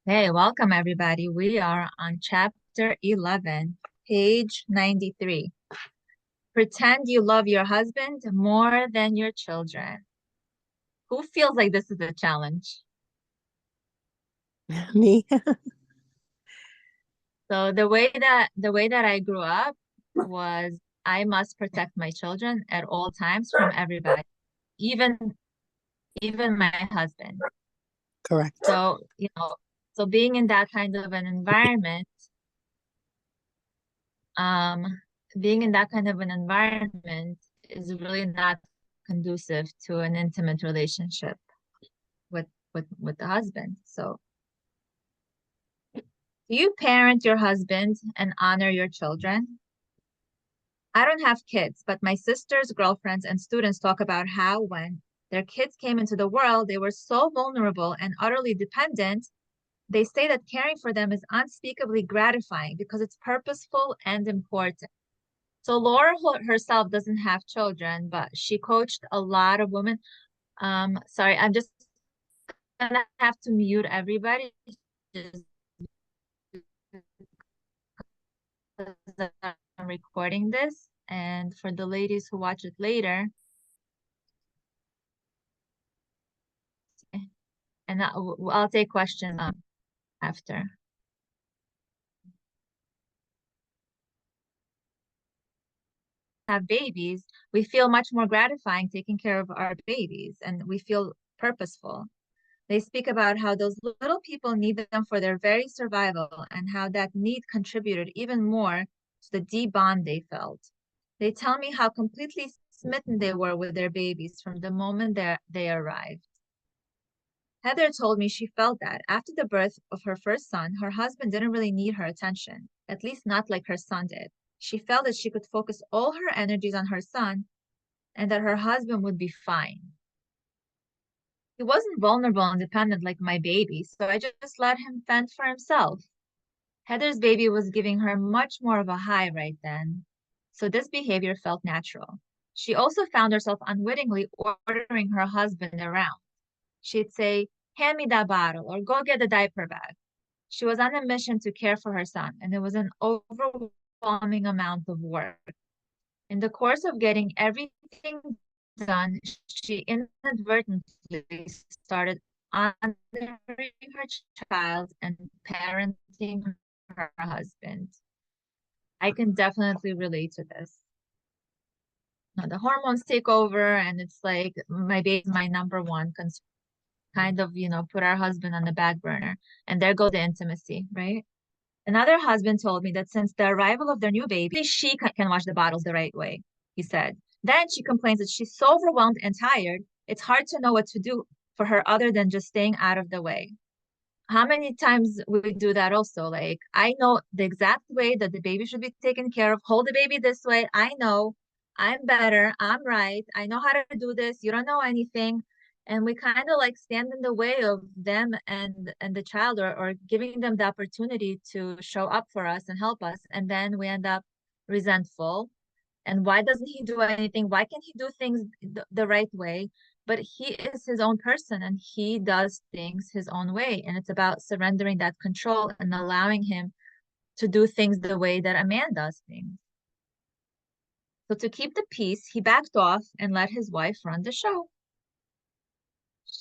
Hey, welcome everybody. We are on chapter 11, page 93. Pretend you love your husband more than your children. Who feels like this is a challenge? Me. So the way that I grew up was I must protect my children at all times from everybody, even even my husband. Correct. So being in that kind of an environment, um, being in that kind of an environment is really not conducive to an intimate relationship with with the husband. So, do you parent your husband and honor your children? I don't have kids, but my sisters, girlfriends, and students talk about how when their kids came into the world, they were so vulnerable and utterly dependent. They say that caring for them is unspeakably gratifying because it's purposeful and important. So Laura herself doesn't have children, but she coached a lot of women. Sorry, I'm just gonna have to mute everybody just because I'm recording this. And for the ladies who watch it later, and I'll take questions after. Have babies, we feel much more gratifying taking care of our babies, and we feel purposeful. They speak about how those little people need them for their very survival and how that need contributed even more to the deep bond they felt. They tell me how completely smitten they were with their babies from the moment they arrived. Heather told me she felt that after the birth of her first son, her husband didn't really need her attention, at least not like her son did. She felt that she could focus all her energies on her son and that her husband would be fine. He wasn't vulnerable and dependent like my baby, so I just let him fend for himself. Heather's baby was giving her much more of a high right then, so this behavior felt natural. She also found herself unwittingly ordering her husband around. She'd say, "Hand me that bottle," or "Go get the diaper bag." She was on a mission to care for her son, and it was an overwhelming amount of work. In the course of getting everything done, she inadvertently started honoring her child and parenting her husband. I can definitely relate to this. Now, the hormones take over, and it's like my baby's my number one concern. Kind of, put our husband on the back burner, and there goes the intimacy, right? Another husband told me that since the arrival of their new baby, she can wash the bottles the right way, he said. Then she complains that she's so overwhelmed and tired, it's hard to know what to do for her other than just staying out of the way. How many times we do that also? Like, I know the exact way that the baby should be taken care of. Hold the baby this way. I know. I'm better. I'm right. I know how to do this. You don't know anything. And we kind of like stand in the way of them and the child, or giving them the opportunity to show up for us and help us. And then we end up resentful. And why doesn't he do anything? Why can't he do things the right way? But he is his own person and he does things his own way. And it's about surrendering that control and allowing him to do things the way that a man does things. So to keep the peace, he backed off and let his wife run the show.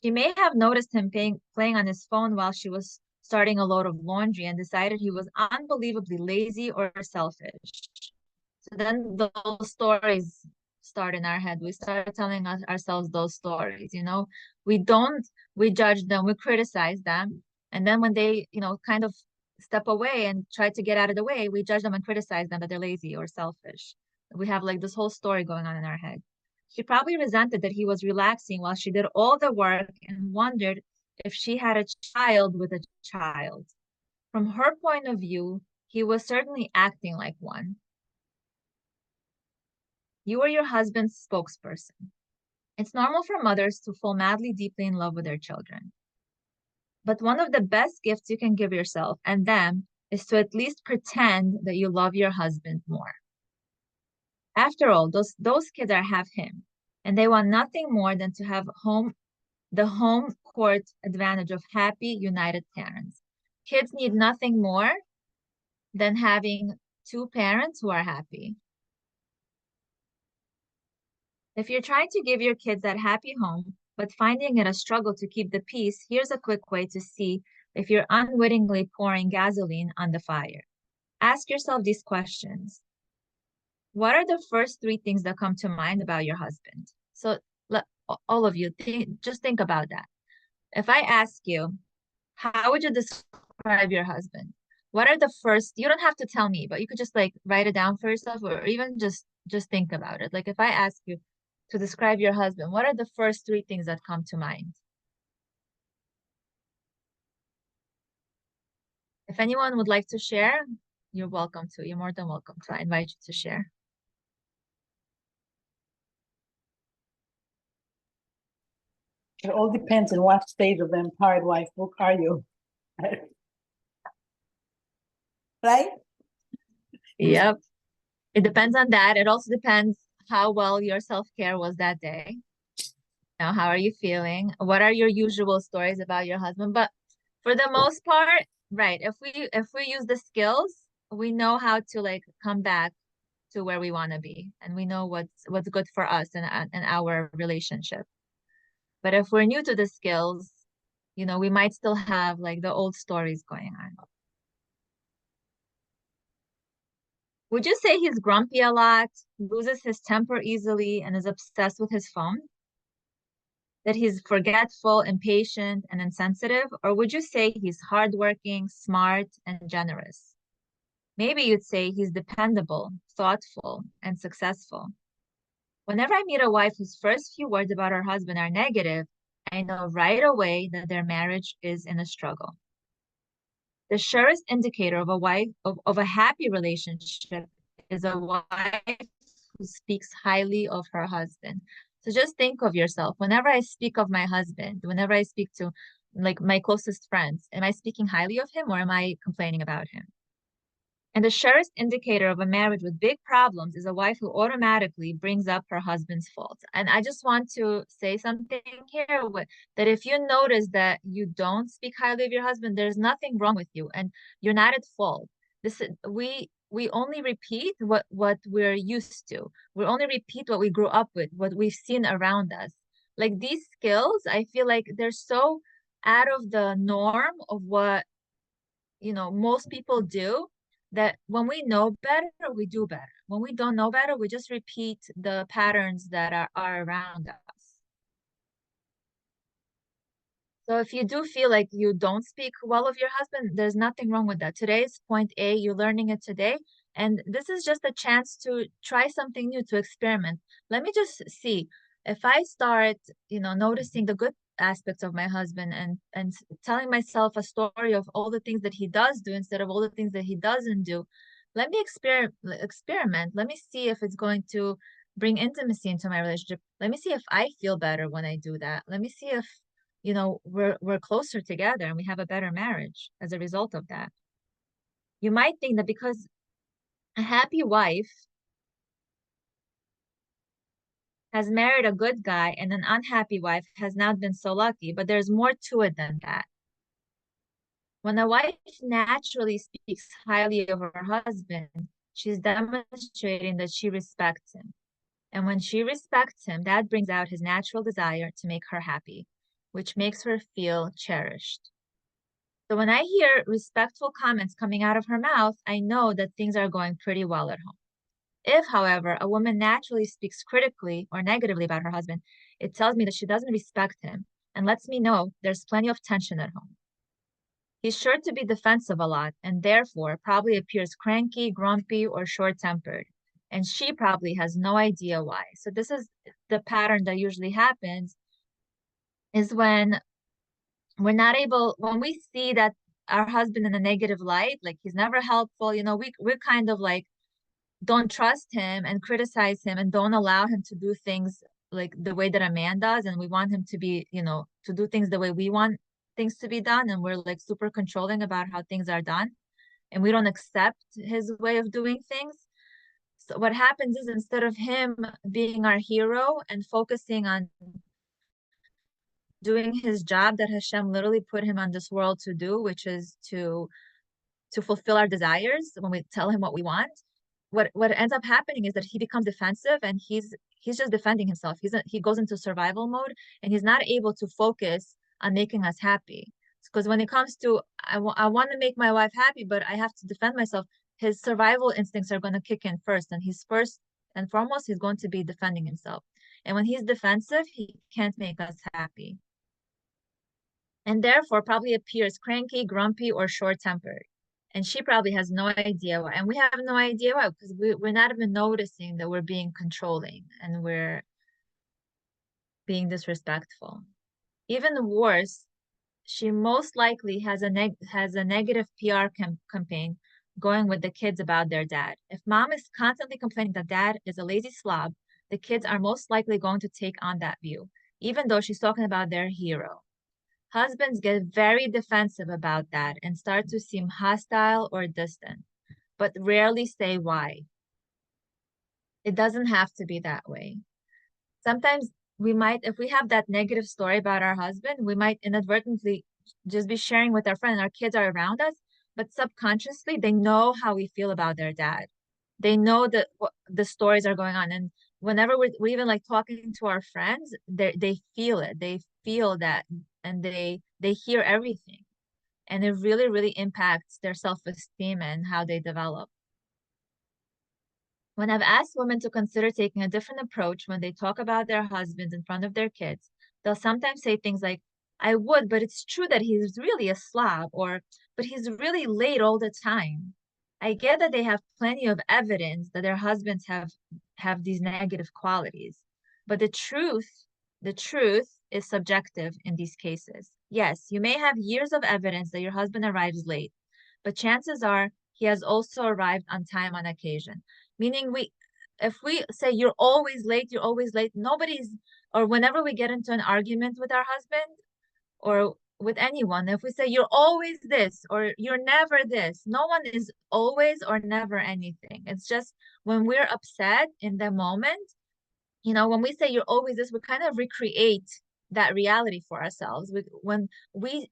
She may have noticed him playing on his phone while she was starting a load of laundry and decided he was unbelievably lazy or selfish. So then those stories start in our head. We start telling ourselves those stories, We don't, we judge them, we criticize them. And then when they, kind of step away and try to get out of the way, we judge them and criticize them that they're lazy or selfish. We have like this whole story going on in our head. She probably resented that he was relaxing while she did all the work and wondered if she had a child with a child. From her point of view, he was certainly acting like one. You are your husband's spokesperson. It's normal for mothers to fall madly, deeply in love with their children. But one of the best gifts you can give yourself and them is to at least pretend that you love your husband more. After all, those kids are half him, and they want nothing more than to have the home court advantage of happy, united parents. Kids need nothing more than having two parents who are happy. If you're trying to give your kids that happy home, but finding it a struggle to keep the peace, here's a quick way to see if you're unwittingly pouring gasoline on the fire. Ask yourself these questions. What are the first three things that come to mind about your husband? So all of you, just think about that. If I ask you, how would you describe your husband? What are the first, you don't have to tell me, but you could just like write it down for yourself or even just think about it. Like if I ask you to describe your husband, what are the first three things that come to mind? If anyone would like to share, you're welcome to. You're more than welcome to. I invite you to share. It all depends on what stage of the Empowered Wife book are you. Right? Yep. It depends on that. It also depends how well your self-care was that day. Now, how are you feeling? What are your usual stories about your husband? But for the most part, right, if we use the skills, we know how to like come back to where we want to be, and we know what's good for us and our relationship. But if we're new to the skills, we might still have like the old stories going on. Would you say he's grumpy a lot, loses his temper easily, and is obsessed with his phone? That he's forgetful, impatient, and insensitive? Or would you say he's hardworking, smart, and generous? Maybe you'd say he's dependable, thoughtful, and successful. Whenever I meet a wife whose first few words about her husband are negative, I know right away that their marriage is in a struggle. The surest indicator of a wife of a happy relationship is a wife who speaks highly of her husband. So just think of yourself. Whenever I speak of my husband, whenever I speak to like my closest friends, am I speaking highly of him or am I complaining about him? And the surest indicator of a marriage with big problems is a wife who automatically brings up her husband's faults. And I just want to say something here that if you notice that you don't speak highly of your husband, there's nothing wrong with you and you're not at fault. We only repeat what we're used to. We only repeat what we grew up with, what we've seen around us. Like these skills, I feel like they're so out of the norm of what most people do, that when we know better, we do better. When we don't know better, we just repeat the patterns that are around us. So if you do feel like you don't speak well of your husband, there's nothing wrong with that. Today's point A, you're learning it today. And this is just a chance to try something new, to experiment. Let me just see if I start, noticing the good aspects of my husband and telling myself a story of all the things that he does do instead of all the things that he doesn't do. Let me experiment. Let me see if it's going to bring intimacy into my relationship. Let me see if I feel better when I do that. Let me see if we're closer together and we have a better marriage as a result of that. You might think that because a happy wife has married a good guy and an unhappy wife has not been so lucky, but there's more to it than that. When a wife naturally speaks highly of her husband, she's demonstrating that she respects him. And when she respects him, that brings out his natural desire to make her happy, which makes her feel cherished. So when I hear respectful comments coming out of her mouth, I know that things are going pretty well at home. If, however, a woman naturally speaks critically or negatively about her husband, it tells me that she doesn't respect him and lets me know there's plenty of tension at home. He's sure to be defensive a lot and therefore probably appears cranky, grumpy, or short-tempered. And she probably has no idea why. So this is the pattern that usually happens, is when we see that our husband in a negative light, like he's never helpful, we're kind of like don't trust him and criticize him and don't allow him to do things like the way that a man does. And we want him to be, to do things the way we want things to be done. And we're like super controlling about how things are done. And we don't accept his way of doing things. So what happens is instead of him being our hero and focusing on doing his job that Hashem literally put him on this world to do, which is to fulfill our desires when we tell him what we want, what ends up happening is that he becomes defensive and he's just defending himself. He goes into survival mode and he's not able to focus on making us happy. Because when it comes to I want to make my wife happy, but I have to defend myself, his survival instincts are going to kick in first, and he's first and foremost he's going to be defending himself. And when he's defensive, he can't make us happy. And therefore probably appears cranky, grumpy, or short-tempered. And she probably has no idea why. And we have no idea why, because we're not even noticing that we're being controlling and we're being disrespectful. Even worse, she most likely has a negative PR campaign going with the kids about their dad. If mom is constantly complaining that dad is a lazy slob, the kids are most likely going to take on that view, even though she's talking about their hero. Husbands get very defensive about that and start to seem hostile or distant, but rarely say why. It doesn't have to be that way. Sometimes we might, if we have that negative story about our husband, we might inadvertently just be sharing with our friend, and our kids are around us, but subconsciously they know how we feel about their dad. They know that what the stories are going on. And whenever we're even like talking to our friends, they feel it. They feel that and they hear everything. And it really, really impacts their self-esteem and how they develop. When I've asked women to consider taking a different approach when they talk about their husbands in front of their kids, they'll sometimes say things like, I would, but it's true that he's really a slob, or, but he's really late all the time. I get that they have plenty of evidence that their husbands have these negative qualities, but the truth is subjective in these cases. Yes, you may have years of evidence that your husband arrives late, but chances are he has also arrived on time on occasion. Meaning if we say you're always late, nobody's, or whenever we get into an argument with our husband or with anyone, if we say you're always this or you're never this, no one is always or never anything. It's just when we're upset in the moment, when we say you're always this, we kind of recreate that reality for ourselves. When we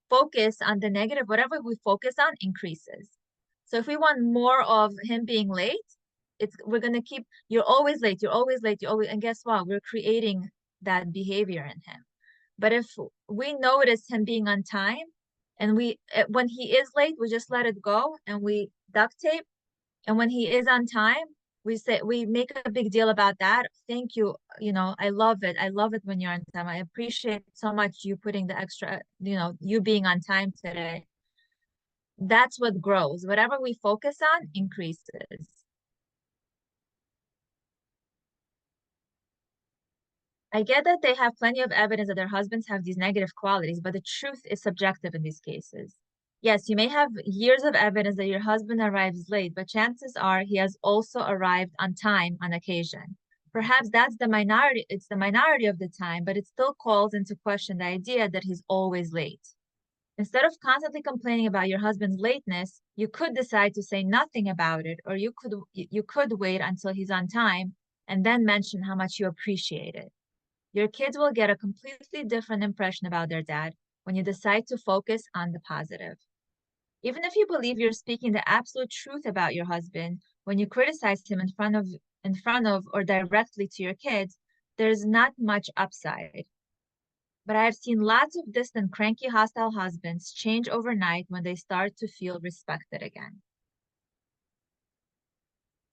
focus on the negative, whatever we focus on increases. So if we want more of him being late, we're gonna keep you're always late, and guess what? We're creating that behavior in him. But if we notice him being on time and when he is late, we just let it go and we duct tape. And when he is on time, we make a big deal about that. Thank you. I love it. I love it when you're on time. I appreciate so much you putting the extra, you being on time today. That's what grows. Whatever we focus on increases. I get that they have plenty of evidence that their husbands have these negative qualities, but the truth is subjective in these cases. Yes, you may have years of evidence that your husband arrives late, but chances are he has also arrived on time on occasion. Perhaps it's the minority of the time, but it still calls into question the idea that he's always late. Instead of constantly complaining about your husband's lateness, you could decide to say nothing about it, or you could wait until he's on time and then mention how much you appreciate it. Your kids will get a completely different impression about their dad when you decide to focus on the positive. Even if you believe you're speaking the absolute truth about your husband, when you criticize him in front of or directly to your kids, there's not much upside. But I have seen lots of distant, cranky, hostile husbands change overnight when they start to feel respected again.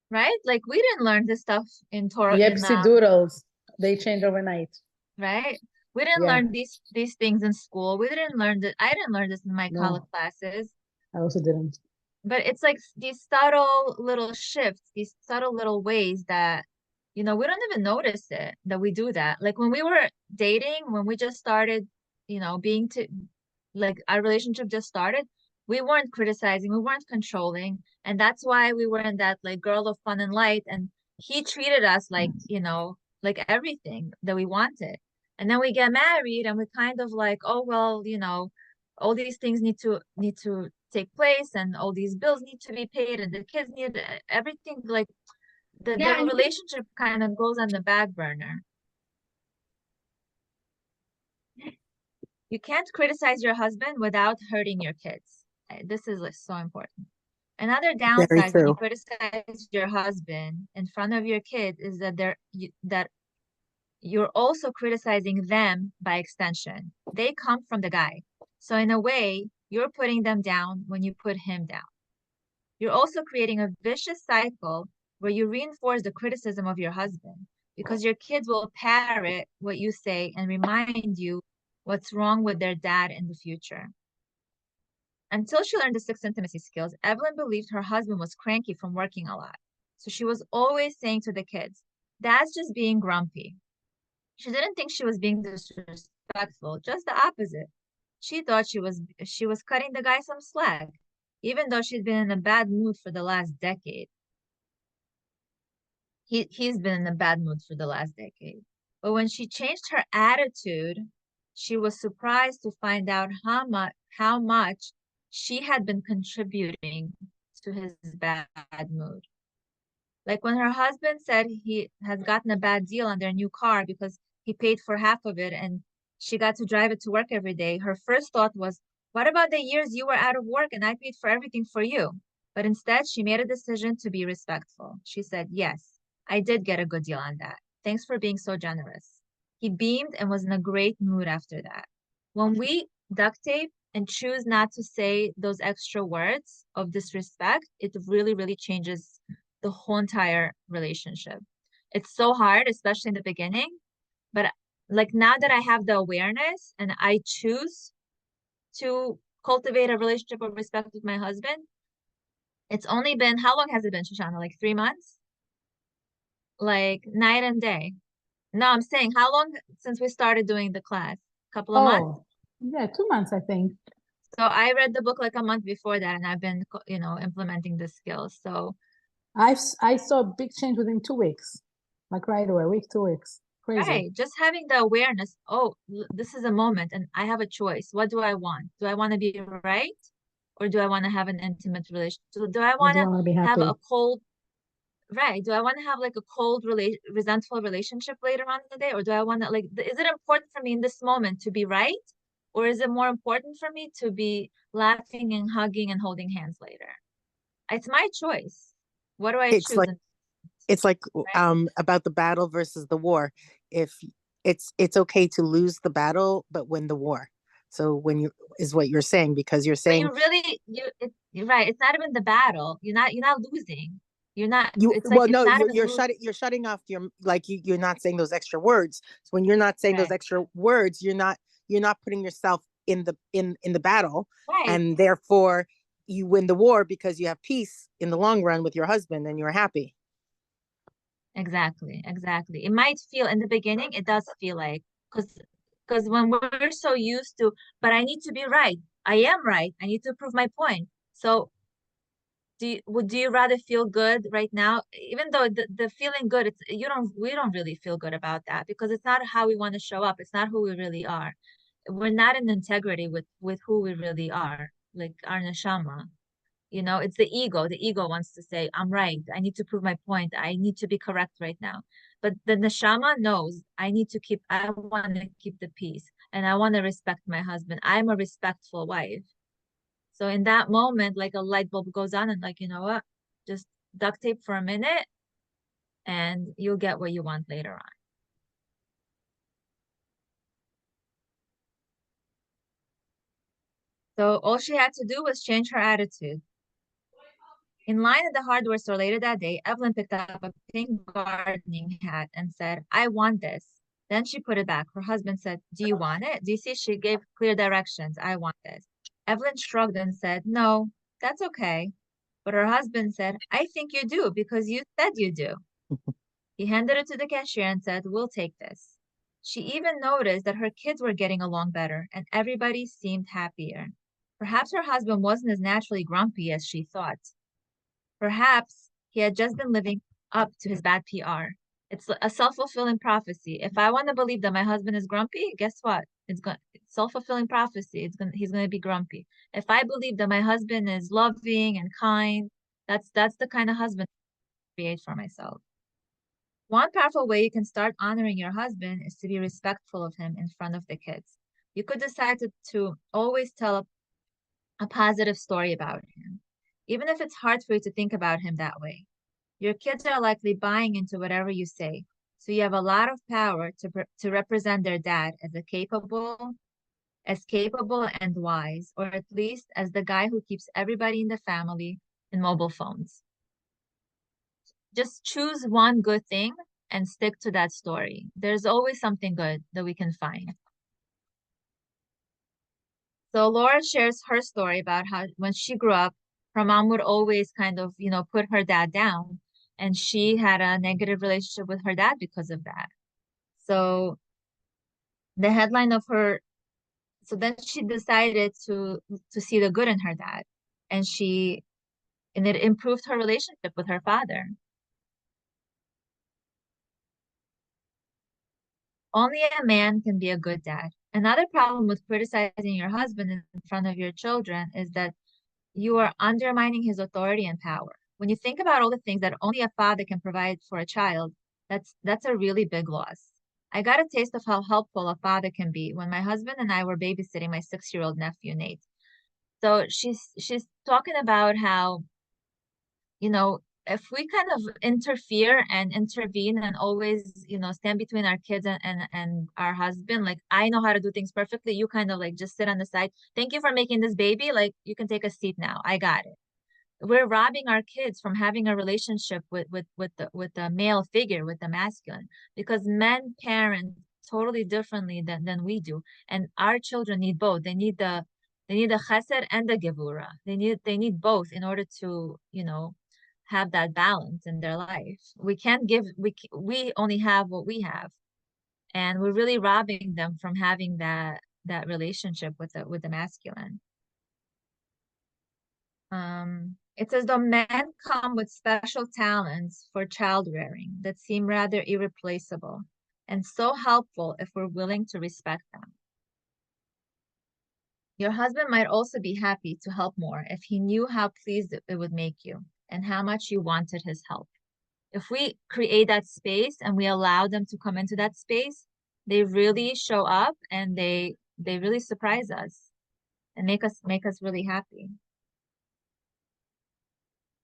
Right? Like we didn't learn this stuff in Torah, Yepsi doodles, they change overnight. right? We didn't Yeah, learn these things in school. We didn't learn that. I didn't learn this in my college no, classes. I also didn't. But it's like these subtle little shifts, these subtle little ways that, we don't even notice it that we do that. Like when we were dating, when we just started, being like our relationship just started, we weren't criticizing, we weren't controlling. And that's why we were in that like girl of fun and light. And he treated us like, like everything that we wanted. And then we get married and we kind of like, oh, well, all these things need to take place and all these bills need to be paid and the kids need everything like Yeah, the relationship kind of goes on the back burner. You can't criticize your husband without hurting your kids. This is like so important. Another Very downside when you true. criticize your husband in front of your kids is that that you're also criticizing them by extension. They come from the guy. So in a way, you're putting them down when you put him down. You're also creating a vicious cycle where you reinforce the criticism of your husband because your kids will parrot what you say and remind you what's wrong with their dad in the future. Until she learned the 6 intimacy skills, Evelyn believed her husband was cranky from working a lot. So she was always saying to the kids, Dad's just being grumpy. She didn't think she was being disrespectful, just the opposite. She thought she was cutting the guy some slack, even though she'd been in a bad mood for the last decade. He's been in a bad mood for the last decade. But when she changed her attitude, she was surprised to find out how much she had been contributing to his bad mood. Like when her husband said he has gotten a bad deal on their new car because he paid for half of it and she got to drive it to work every day, her first thought was, what about the years you were out of work and I paid for everything for you? But instead, she made a decision to be respectful. She said, yes, I did get a good deal on that. Thanks for being so generous. He beamed and was in a great mood after that. When we duct tape and choose not to say those extra words of disrespect, it really, really changes the whole entire relationship. It's so hard, especially in the beginning. But like now that I have the awareness and I choose to cultivate a relationship of respect with my husband, it's only been, how long has it been, Shoshana? Like 3 months? Like night and day. No, I'm saying how long since we started doing the class? Couple of months? Oh, yeah, 2 months, I think. So I read the book like a month before that and I've been, implementing the skills. So I saw a big change within 2 weeks, like right away, week, 2 weeks. Crazy. right, just having the awareness, oh, this is a moment and I have a choice. What do I want? Do I want to be right? Or do I want to have an intimate relationship? Do I Or want do I to want to be have happy? a cold, right? Do I want to have like a cold, resentful relationship later on in the day? Or do I want to, like, is it important for me in this moment to be right? Or is it more important for me to be laughing and hugging and holding hands later? It's my choice. What do I It's choose? like it's like Right? about the battle versus the war. If it's okay to lose the battle but win the war. So when you is what you're saying, because you're But saying you're right. It's not even the battle. You're not losing. You're not, you it's like, well it's no, not even losing. you're shutting off your, like, you're not saying those extra words. So when you're not saying those Right. extra words, you're not putting yourself in the battle, Right. and therefore you win the war because you have peace in the long run with your husband and you're happy. Exactly. Exactly. It might feel in the beginning, it does feel like, because when we're so used to, but I need to be right. I am right. I need to prove my point. So do you rather feel good right now? Even though the feeling good, we don't really feel good about that because it's not how we want to show up. It's not who we really are. We're not in integrity with who we really are, like our neshama. It's the ego. The ego wants to say, I'm right. I need to prove my point. I need to be correct right now. But the neshama knows I want to keep the peace and I want to respect my husband. I'm a respectful wife. So in that moment, like a light bulb goes on and like, you know what? Just duct tape for a minute and you'll get what you want later on. So all she had to do was change her attitude. In line at the hardware store later that day, Evelyn picked up a pink gardening hat and said, I want this. Then she put it back. Her husband said, do you want it? Do you see? She gave clear directions. I want this. Evelyn shrugged and said, no, that's okay. But her husband said, I think you do because you said you do. He handed it to the cashier and said, we'll take this. She even noticed that her kids were getting along better and everybody seemed happier. Perhaps her husband wasn't as naturally grumpy as she thought. Perhaps he had just been living up to his bad PR. It's a self-fulfilling prophecy. If I want to believe that my husband is grumpy, guess what? It's self-fulfilling prophecy. He's gonna be grumpy. If I believe that my husband is loving and kind, that's the kind of husband I create for myself. One powerful way you can start honoring your husband is to be respectful of him in front of the kids. You could decide to always tell a positive story about him, even if it's hard for you to think about him that way. Your kids are likely buying into whatever you say, so you have a lot of power to represent their dad as capable and wise, or at least as the guy who keeps everybody in the family in mobile phones. Just choose one good thing and stick to that story. There's always something good that we can find. So Laura shares her story about how when she grew up, her mom would always kind of, put her dad down, and she had a negative relationship with her dad because of that. So the headline of her, so then she decided to see the good in her dad, and it improved her relationship with her father. Only a man can be a good dad. Another problem with criticizing your husband in front of your children is that you are undermining his authority and power. When you think about all the things that only a father can provide for a child, that's a really big loss. I got a taste of how helpful a father can be when my husband and I were babysitting my 6-year-old nephew, Nate. So she's talking about how, if we kind of interfere and intervene and always, stand between our kids and our husband, like, I know how to do things perfectly, you kind of like just sit on the side. Thank you for making this baby. Like, you can take a seat now. I got it. We're robbing our kids from having a relationship with the male figure, with the masculine, because men parent totally differently than we do. And our children need both. They need the chesed and the gevura. They need both in order to, have that balance in their life. We can't give, we only have what we have. And we're really robbing them from having that relationship with the masculine. It says the men come with special talents for child rearing that seem rather irreplaceable and so helpful if we're willing to respect them. Your husband might also be happy to help more if he knew how pleased it would make you and how much you wanted his help. If we create that space and we allow them to come into that space, they really show up and they really surprise us and make us really happy.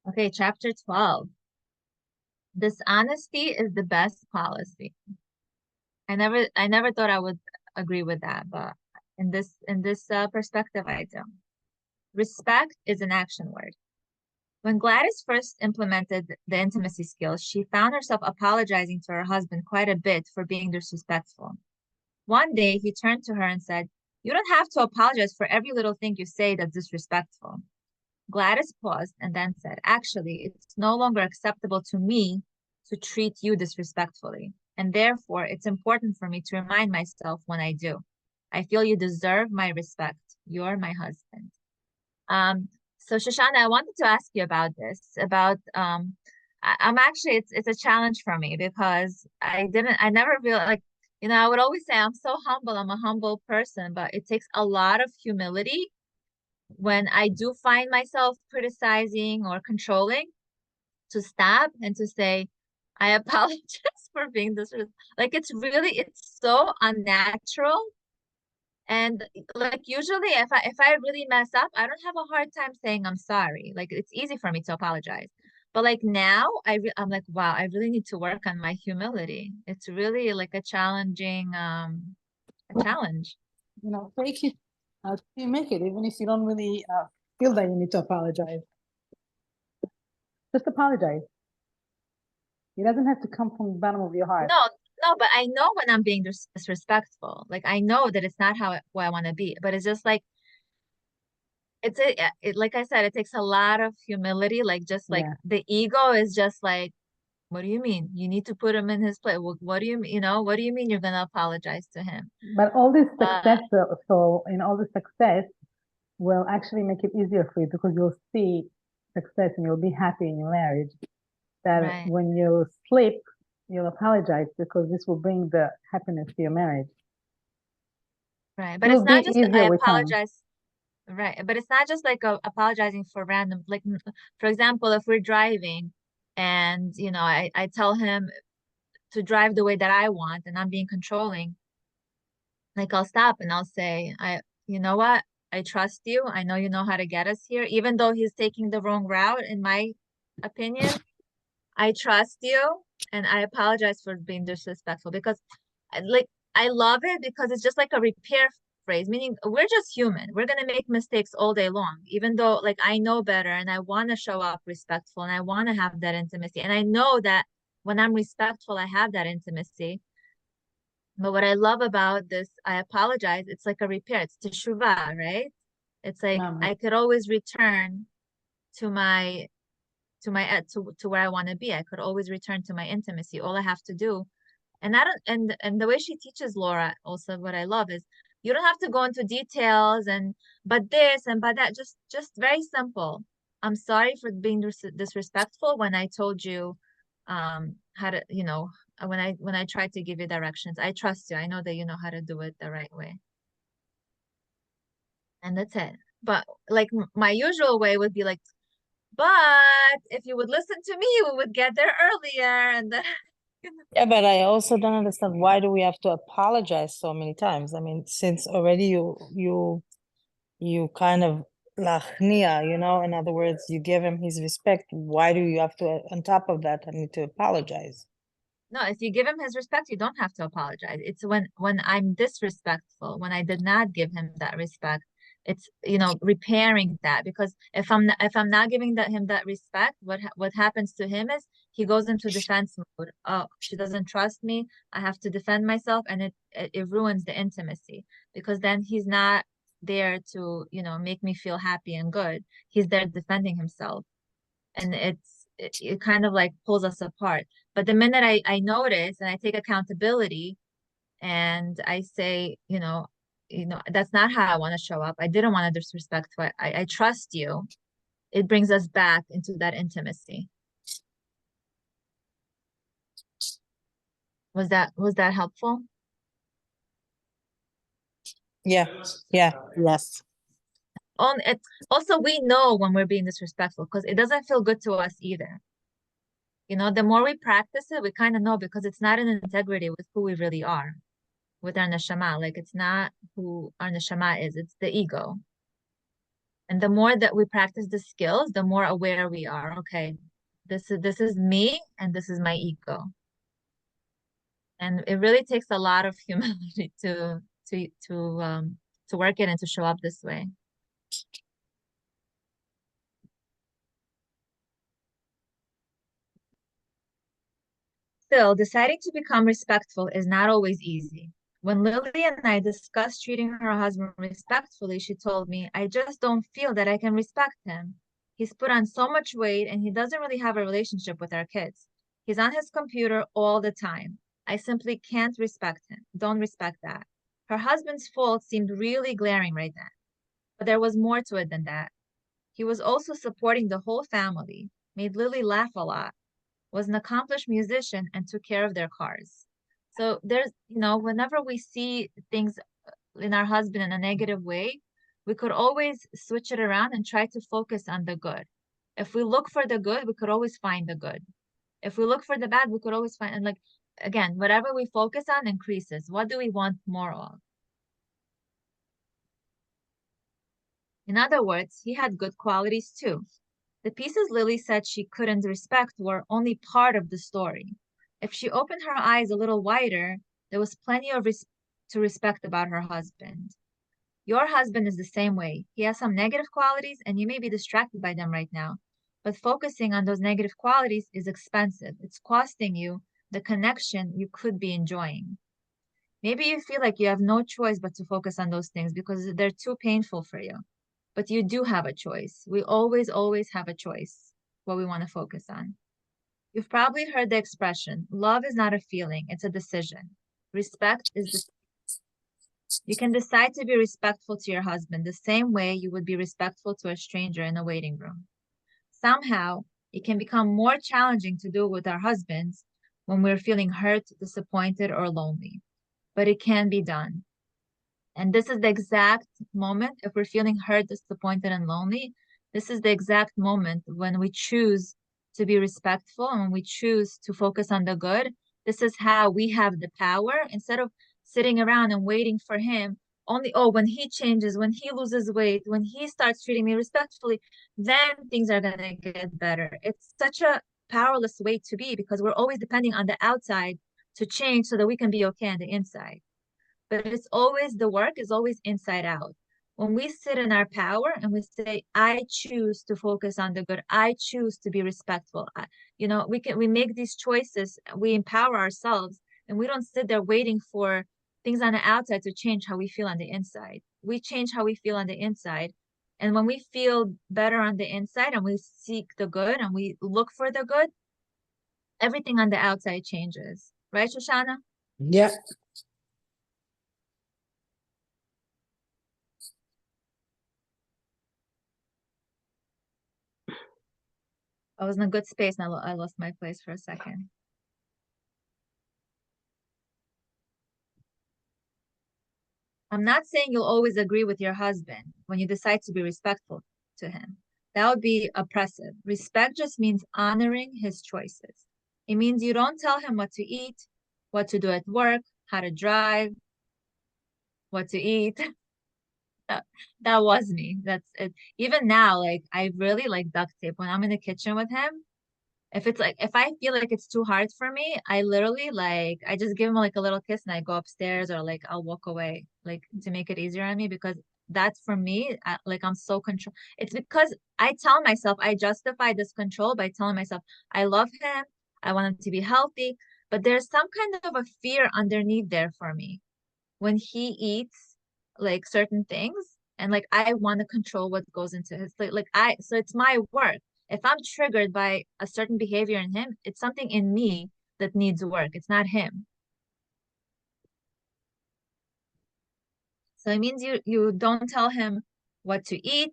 Okay, chapter 12. Dishonesty is the best policy. I never thought I would agree with that, but in this perspective, I do. Respect is an action word. When Gladys first implemented the intimacy skills, she found herself apologizing to her husband quite a bit for being disrespectful. One day, he turned to her and said, "You don't have to apologize for every little thing you say that's disrespectful." Gladys paused and then said, "Actually, it's no longer acceptable to me to treat you disrespectfully, and therefore it's important for me to remind myself when I do. I feel you deserve my respect. You're my husband." So Shoshana, I wanted to ask you about this, I'm actually, it's a challenge for me because I never feel like, I would always say I'm so humble, I'm a humble person, but it takes a lot of humility when I do find myself criticizing or controlling to stop and to say, I apologize for being disrespectful. Like, it's so unnatural. And like, usually if I really mess up, I don't have a hard time saying I'm sorry. Like, it's easy for me to apologize. But like now, I'm like, wow, I really need to work on my humility. It's really like a challenging, a challenge. Fake it until you make it, even if you don't really feel that you need to apologize. Just apologize. It doesn't have to come from the bottom of your heart. No, but I know when I'm being disrespectful. Like, I know that it's not who I want to be, but it's just like, like I said, it takes a lot of humility. Like, just like Yeah. the ego is just like, what do you mean? You need to put him in his place. What do you mean? What do you mean you're gonna apologize to him? But all this success, so in all the success will actually make it easier for you because you'll see success and you'll be happy in your marriage. That Right. when you slip, you'll apologize because this will bring the happiness to your marriage. Right. But It it's will not be just I easier with time. apologize. Right. But it's not just like apologizing for random, like, for example, if we're driving and, I tell him to drive the way that I want and I'm being controlling. Like I'll stop and I'll say, you know what? I trust you. I know you know how to get us here, even though he's taking the wrong route, in my opinion. I trust you, and I apologize for being disrespectful because, like, I love it because it's just like a repair phrase, meaning we're just human. We're gonna make mistakes all day long, even though, like, I know better and I want to show up respectful and I want to have that intimacy, and I know that when I'm respectful, I have that intimacy. But what I love about this, I apologize, it's like a repair. It's teshuvah, right? It's like I could always return to my to where I want to be. I could always return to my intimacy. All I have to do, and that and the way she teaches Laura, also what I love is you don't have to go into details and but this and but that. Just very simple. I'm sorry for being disrespectful when I told you how to, when I tried to give you directions. I trust you. I know that you know how to do it the right way. And that's it. But like my usual way would be like, but if you would listen to me, we would get there earlier. And then, Yeah, but I also don't understand why do we have to apologize so many times? I mean, since already you kind of lachnia, in other words, you give him his respect. Why do you have to, on top of that, I need to apologize? no, if you give him his respect, you don't have to apologize. It's when I'm disrespectful, when I did not give him that respect, it's repairing that, because if I'm not giving him that respect, what happens to him is he goes into defense mode. Oh, she doesn't trust me. I have to defend myself, and it ruins the intimacy, because then he's not there to make me feel happy and good. He's there defending himself, and it kind of like pulls us apart. But the minute I notice and I take accountability and I say, that's not how I want to show up. I didn't want to disrespect, but I trust you. It brings us back into that intimacy. Was that helpful? Yeah, yeah. Yes. Also, we know when we're being disrespectful because it doesn't feel good to us either. The more we practice it, we kind of know, because it's not in integrity with who we really are, with our neshama. Like, it's not who our neshama is, it's the ego. And the more that we practice the skills, the more aware we are. Okay, this is me and this is my ego. And it really takes a lot of humility to work it and to show up this way. Still, deciding to become respectful is not always easy. When Lily and I discussed treating her husband respectfully, she told me, I just don't feel that I can respect him. He's put on so much weight and he doesn't really have a relationship with our kids. He's on his computer all the time. I simply can't respect him. Don't respect that. Her husband's fault seemed really glaring right then, but there was more to it than that. He was also supporting the whole family, made Lily laugh a lot, was an accomplished musician, and took care of their cars. So there's, whenever we see things in our husband in a negative way, we could always switch it around and try to focus on the good. If we look for the good, we could always find the good. If we look for the bad, we could always find, and like, again, whatever we focus on increases. What do we want more of? In other words, he had good qualities too. The pieces Lily said she couldn't respect were only part of the story. If she opened her eyes a little wider, there was plenty to respect about her husband. Your husband is the same way. He has some negative qualities, and you may be distracted by them right now. But focusing on those negative qualities is expensive. It's costing you the connection you could be enjoying. Maybe you feel like you have no choice but to focus on those things because they're too painful for you. But you do have a choice. We always, always have a choice what we want to focus on. You've probably heard the expression, love is not a feeling, it's a decision. Respect is the You can decide to be respectful to your husband the same way you would be respectful to a stranger in a waiting room. Somehow, it can become more challenging to do it with our husbands when we're feeling hurt, disappointed, or lonely. But it can be done. And this is the exact moment, if we're feeling hurt, disappointed, and lonely, this is the exact moment when we choose to be respectful and when we choose to focus on the good. This is how we have the power, instead of sitting around and waiting for him. Only, oh, when he changes, when he loses weight, when he starts treating me respectfully, then things are gonna get better. It's such a powerless way to be because we're always depending on the outside to change so that we can be okay on the inside. But it's always, the work is always inside out. When we sit in our power and we say, I choose to focus on the good, I choose to be respectful. We make these choices, we empower ourselves, and we don't sit there waiting for things on the outside to change how we feel on the inside. We change how we feel on the inside. And when we feel better on the inside and we seek the good and we look for the good, everything on the outside changes. Right, Shoshana? Yeah. I was in a good space and I lost my place for a second. I'm not saying you'll always agree with your husband when you decide to be respectful to him. That would be oppressive. Respect just means honoring his choices. It means you don't tell him what to eat, what to do at work, how to drive, what to eat. That was me. That's it. Even now, like I really like duct tape when I'm in the kitchen with him. If I feel like it's too hard for me, I literally like I just give him like a little kiss and I go upstairs or like I'll walk away like to make it easier on me because that's for me like I'm so control. It's because I tell myself I justify this control by telling myself I love him, I want him to be healthy, but there's some kind of a fear underneath there for me when he eats like certain things and like I want to control what goes into his plate. So it's my work. If I'm triggered by a certain behavior in him, it's something in me that needs work. It's not him. So it means you don't tell him what to eat,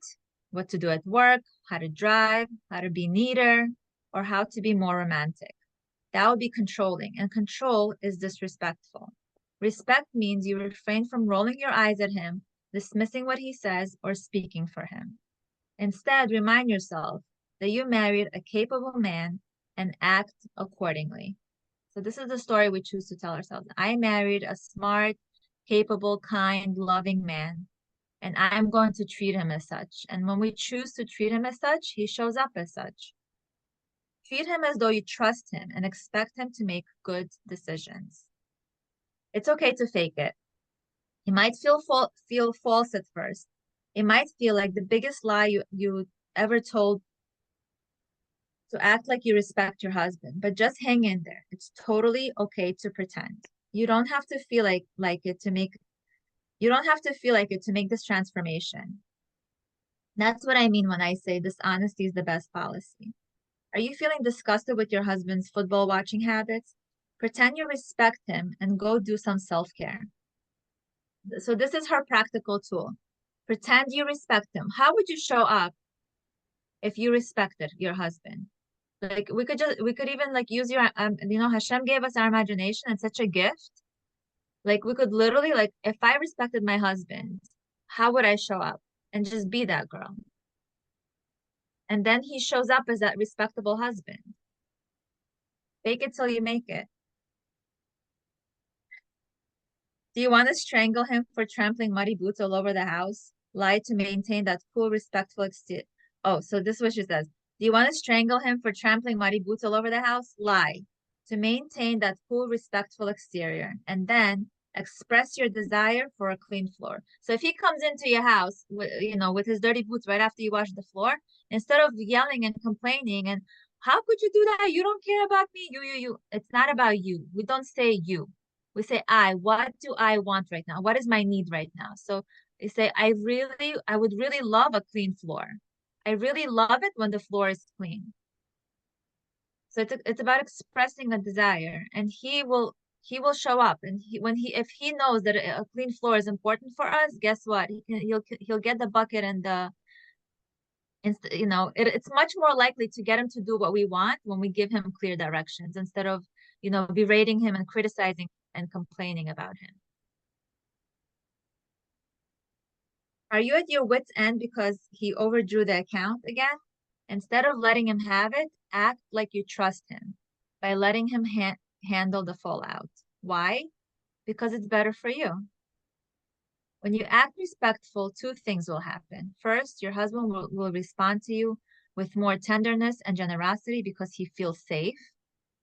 what to do at work, how to drive, how to be neater, or how to be more romantic. That would be controlling, and control is disrespectful. Respect means you refrain from rolling your eyes at him, dismissing what he says, or speaking for him. Instead, remind yourself that you married a capable man and act accordingly. So this is the story we choose to tell ourselves. I married a smart, capable, kind, loving man, and I'm going to treat him as such. And when we choose to treat him as such, he shows up as such. Treat him as though you trust him and expect him to make good decisions. It's okay to fake it. It might feel false at first. It might feel like the biggest lie you ever told to act like you respect your husband, but just hang in there. It's totally okay to pretend. You don't have to feel like it to make this transformation. That's what I mean when I say dishonesty is the best policy. Are you feeling disgusted with your husband's football watching habits? Pretend you respect him and go do some self-care. So this is her practical tool. Pretend you respect him. How would you show up if you respected your husband? Like we could even like use your Hashem gave us our imagination. It's such a gift. Like we could literally like if I respected my husband, how would I show up and just be that girl? And then he shows up as that respectable husband. Fake it till you make it. Do you want to strangle him for trampling muddy boots all over the house? Lie to maintain that cool, respectful exterior. Oh, so this is what she says. Do you want to strangle him for trampling muddy boots all over the house? Lie to maintain that cool, respectful exterior. And then express your desire for a clean floor. So if he comes into your house, with his dirty boots right after you wash the floor, instead of yelling and complaining and how could you do that? You don't care about me. You. It's not about you. We don't say you. We say what do I want right now? What is my need right now? So they say, I would really love a clean floor. I really love it when the floor is clean. So it's about expressing a desire, and he will show up. And if he knows that a clean floor is important for us, guess what? He'll get the bucket and it's much more likely to get him to do what we want when we give him clear directions instead of berating him and criticizing and complaining about him. Are you at your wit's end because he overdrew the account again? Instead of letting him have it, act like you trust him by letting him handle the fallout. Why? because it's better for you. When you act respectful, two things will happen. First, your husband will respond to you with more tenderness and generosity because he feels safe,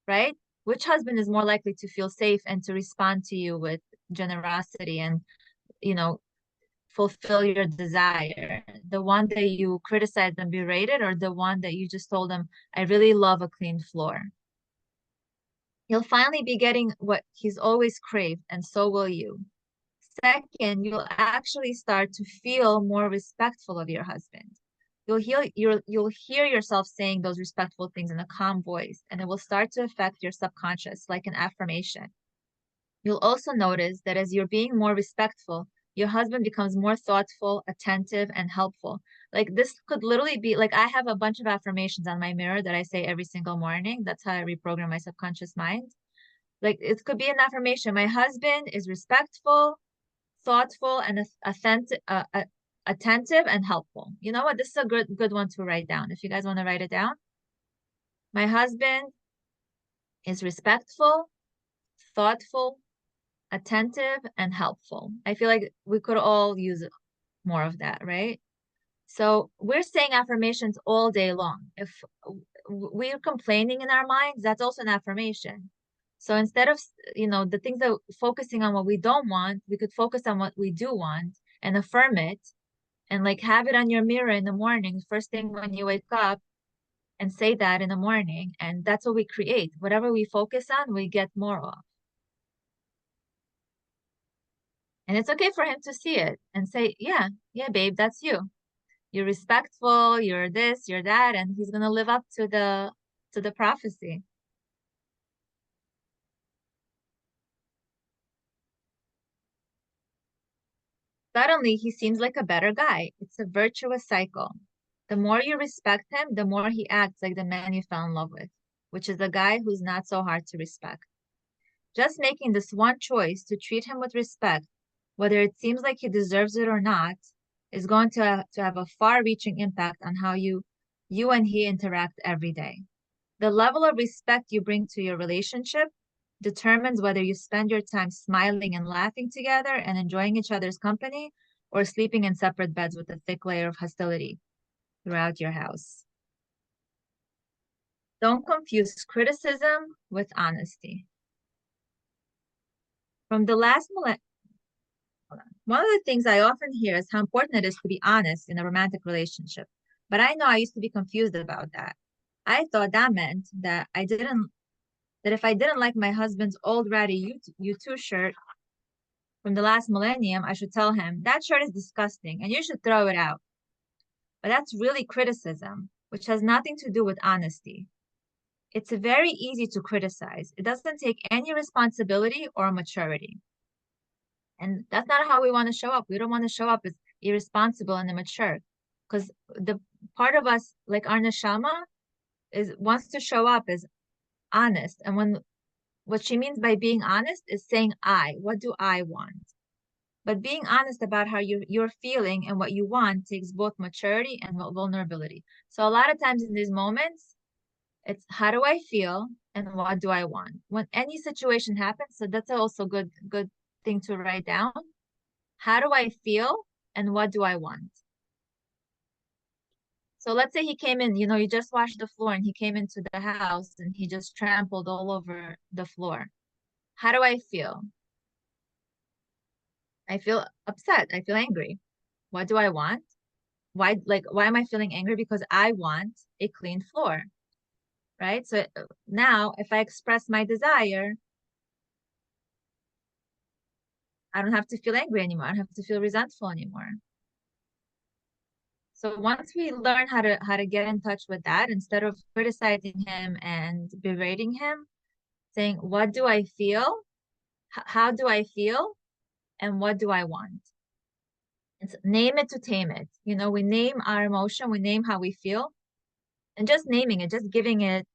right? Which husband is more likely to feel safe and to respond to you with generosity and, you know, fulfill your desire? The one that you criticized and berated, or the one that you just told him, I really love a clean floor? He'll finally be getting what he's always craved, and so will you. Second, you'll actually start to feel more respectful of your husband. You'll hear yourself saying those respectful things in a calm voice, and it will start to affect your subconscious like an affirmation. You'll also notice that as you're being more respectful, your husband becomes more thoughtful, attentive, and helpful. Like this could literally be like I have a bunch of affirmations on my mirror that I say every single morning. That's how I reprogram my subconscious mind. Like it could be an affirmation. My husband is respectful, thoughtful, and authentic, attentive and helpful. You know what? This is a good one to write down. If you guys want to write it down. My husband is respectful, thoughtful, attentive, and helpful. I feel like we could all use more of that, right? So we're saying affirmations all day long. If we're complaining in our minds, that's also an affirmation. So instead of, you know, the things that focusing on what we don't want, we could focus on what we do want and affirm it, and like have it on your mirror in the morning, first thing when you wake up, and say that in the morning. And that's what we create. Whatever we focus on, we get more of. And it's okay for him to see it and say, yeah, babe, that's you. You're respectful, you're this, you're that, and he's gonna live up to the prophecy. Suddenly, he seems like a better guy. It's a virtuous cycle. The more you respect him, the more he acts like the man you fell in love with, which is the guy who's not so hard to respect. Just making this one choice to treat him with respect, whether it seems like he deserves it or not, is going to have a far-reaching impact on how you and he interact every day. The level of respect you bring to your relationship determines whether you spend your time smiling and laughing together and enjoying each other's company, or sleeping in separate beds with a thick layer of hostility throughout your house. Don't confuse criticism with honesty. From the last millennium, one of the things I often hear is how important it is to be honest in a romantic relationship. But I know I used to be confused about that. I thought that meant that if I didn't like my husband's old ratty U2 shirt from the last millennium, I should tell him, that shirt is disgusting and you should throw it out. But that's really criticism, which has nothing to do with honesty. It's very easy to criticize. It doesn't take any responsibility or maturity. And that's not how we want to show up. We don't want to show up as irresponsible and immature, because the part of us, like our neshama, wants to show up as honest. And what she means by being honest is saying, what do I want? But being honest about how you're feeling and what you want takes both maturity and vulnerability. So a lot of times in these moments, it's how do I feel and what do I want? When any situation happens, so that's also good thing to write down. How do I feel and what do I want? So let's say he came in, you just washed the floor and he came into the house and he just trampled all over the floor. How do I feel? I feel upset. I feel angry. What do I want? Why am I feeling angry? Because I want a clean floor, right? So now if I express my desire, I don't have to feel angry anymore. I don't have to feel resentful anymore. So once we learn how to get in touch with that, instead of criticizing him and berating him, saying, what do I feel? How do I feel? And what do I want? It's name it to tame it. We name our emotion, we name how we feel, and just naming it, just giving it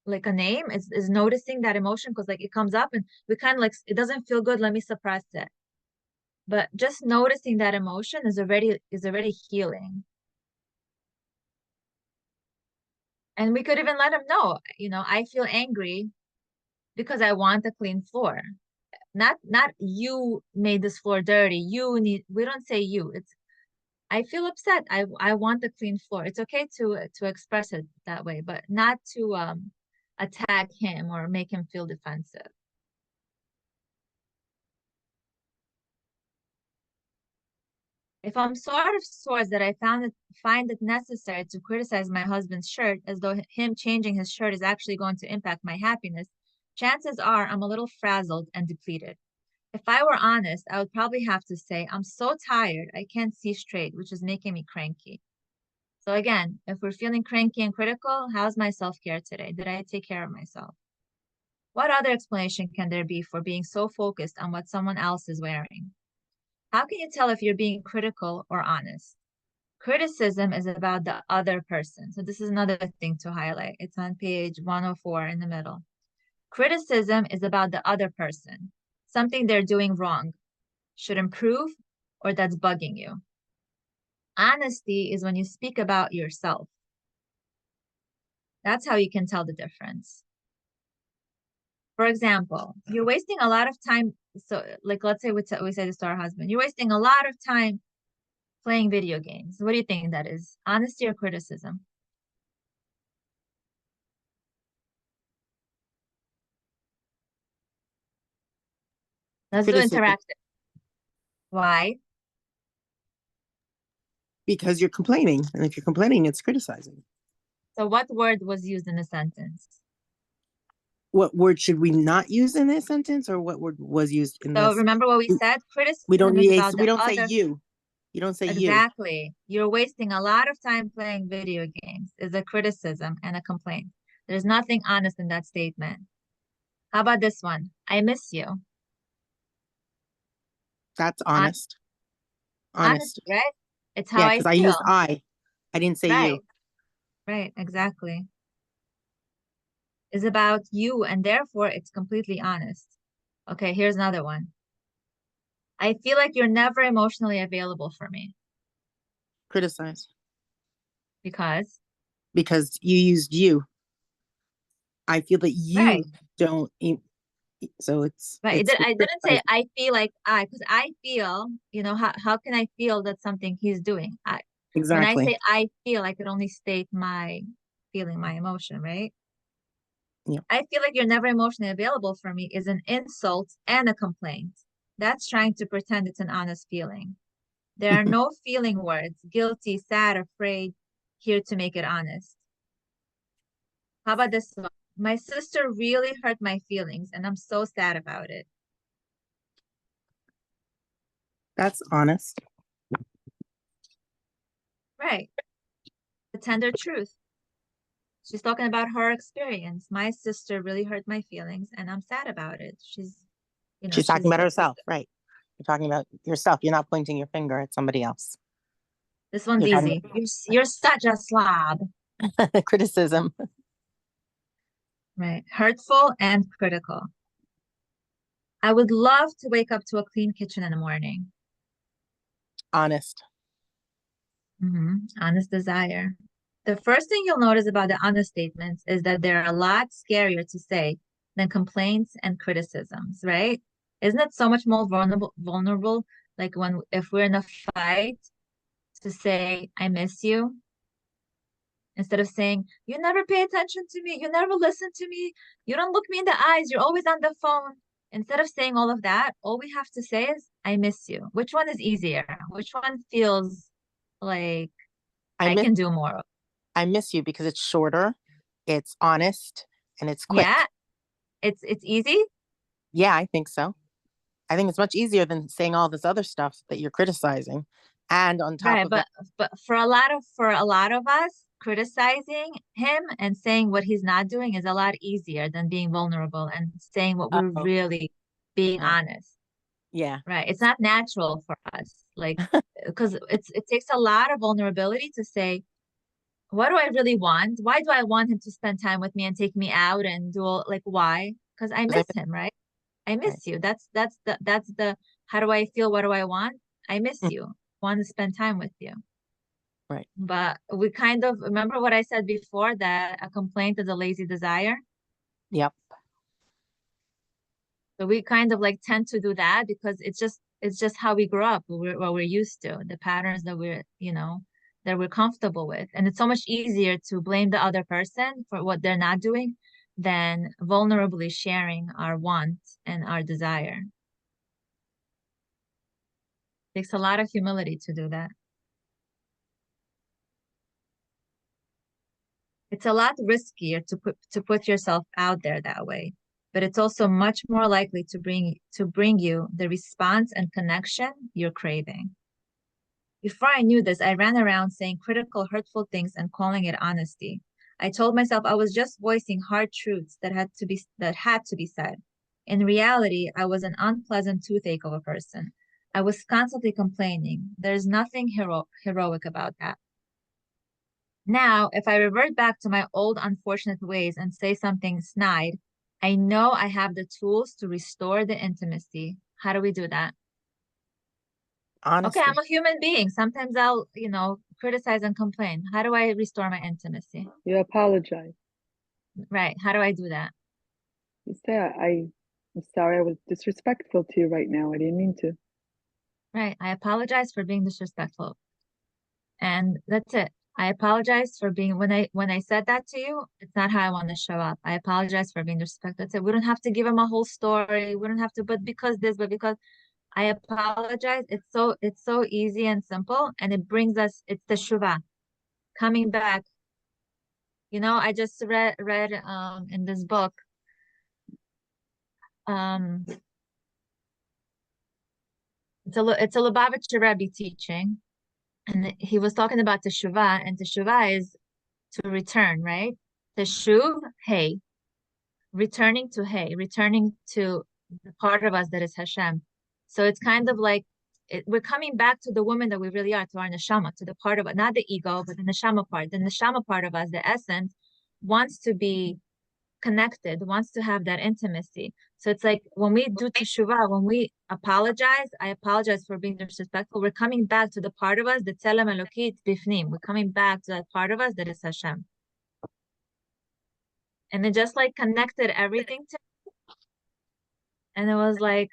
like a name is noticing that emotion, because like it comes up and we kind of like, it doesn't feel good, let me suppress it. But just noticing that emotion is already healing. And we could even let him know, I feel angry because I want a clean floor. not you made this floor dirty. We don't say you. It's I feel upset. I want the clean floor. It's okay to express it that way, but not to attack him or make him feel defensive. If I'm so out of sorts that I find it necessary to criticize my husband's shirt as though him changing his shirt is actually going to impact my happiness, chances are I'm a little frazzled and depleted. If I were honest, I would probably have to say, I'm so tired, I can't see straight, which is making me cranky. So again, if we're feeling cranky and critical, how's my self-care today? Did I take care of myself? What other explanation can there be for being so focused on what someone else is wearing? How can you tell if you're being critical or honest? Criticism is about the other person. So this is another thing to highlight. It's on page 104 in the middle. Criticism is about the other person, something they're doing wrong, should improve, or that's bugging you. Honesty is when you speak about yourself. That's how you can tell the difference. For example, you're wasting a lot of time. So like, let's say we say this to our husband, you're wasting a lot of time playing video games. What do you think that is? Honesty or criticism? Let's do Criticism. interactive. Why? Because you're complaining. And if you're complaining, it's criticizing. So what word was used in the sentence? What word should we not use in this sentence, or what word was used in So this? remember what we said? Criticism We don't is use, about we the don't say other. you. You don't say you. Exactly. You're wasting a lot of time playing video games is a criticism and a complaint. There's nothing honest in that statement. How about this one? I miss you. That's honest. Honest. Right? It's how Yeah, I because I feel. used I didn't say you. Right, exactly. It's about you, and therefore it's completely honest. Okay, here's another one. I feel like you're never emotionally available for me Criticize. because, Because you used you. I feel that you right, don't. So it's. right. It's I didn't say criticizing. I feel like because I feel, how can I feel that's something he's doing? When I Exactly. say I feel, I could only state my feeling, my emotion, right? Yeah. I feel like you're never emotionally available for me is an insult and a complaint. That's trying to pretend it's an honest feeling. There are no feeling words, guilty, sad, afraid, here to make it honest. How about this one? My sister really hurt my feelings, and I'm so sad about it. That's honest. Right. The tender truth. She's talking about her experience. My sister really hurt my feelings, and I'm sad about it. She's Talking about herself, right? You're talking about yourself. You're not pointing your finger at somebody else. This one's You're easy. You're such a slob. Criticism. Right. Hurtful and critical. I would love to wake up to a clean kitchen in the morning. Honest. Honest desire. The first thing you'll notice about the honest statements is that they're a lot scarier to say than complaints and criticisms, right? Isn't it so much more vulnerable, like if we're in a fight, to say, I miss you, instead of saying, you never pay attention to me, you never listen to me, you don't look me in the eyes, you're always on the phone. Instead of saying all of that, all we have to say is, I miss you. Which one is easier? Which one feels like I can do more? I miss you because it's shorter, it's honest, and it's quick. Yeah, it's easy. Yeah, I think so. I think it's much easier than saying all this other stuff that you're criticizing. And on top of that, but for a lot of us, criticizing him and saying what he's not doing is a lot easier than being vulnerable and saying what we're really being honest. Yeah. Right. It's not natural for us, like, because it takes a lot of vulnerability to say, what do I really want? Why do I want him to spend time with me and take me out and do all, like, why? Because I miss him, right? I miss you. That's the how do I feel? What do I want? I miss you. Want to spend time with you. Right. But we kind of remember what I said before, that a complaint is a lazy desire. Yep. So we kind of like tend to do that because it's just how we grew up, what we're used to, the patterns that we're, that we're comfortable with. And it's so much easier to blame the other person for what they're not doing than vulnerably sharing our want and our desire. Takes a lot of humility to do that. It's a lot riskier to put yourself out there that way, but it's also much more likely to bring you the response and connection you're craving. Before I knew this, I ran around saying critical, hurtful things and calling it honesty. I told myself I was just voicing hard truths that had to be said. In reality, I was an unpleasant toothache of a person. I was constantly complaining. There's nothing heroic about that. Now, if I revert back to my old unfortunate ways and say something snide, I know I have the tools to restore the intimacy. How do we do that? Honesty. Okay, I'm a human being. Sometimes I'll, criticize and complain. How do I restore my intimacy? You apologize. Right. How do I do that? You say, I'm sorry I was disrespectful to you right now. I didn't mean to. Right. I apologize for being disrespectful. And that's it. I apologize for being when I said that to you, it's not how I want to show up. I apologize for being disrespectful. That's it. We don't have to give him a whole story. We don't have to, but because I apologize. It's so easy and simple, and it brings us, it's the teshuvah, coming back. I just read in this book, it's a Lubavitcher Rebbe teaching, and he was talking about teshuvah, and teshuvah is to return, right? Teshuv, hey, returning to the part of us that is Hashem. So it's kind of like we're coming back to the woman that we really are, to our neshama, to the part of it, not the ego, but the neshama part. The neshama part of us, the essence, wants to be connected, wants to have that intimacy. So it's like when we do teshuvah, when we apologize, I apologize for being disrespectful. We're coming back to the part of us, the tzelem elokit bifnim. We're coming back to that part of us that is Hashem. And it just like connected everything to me. And it was like,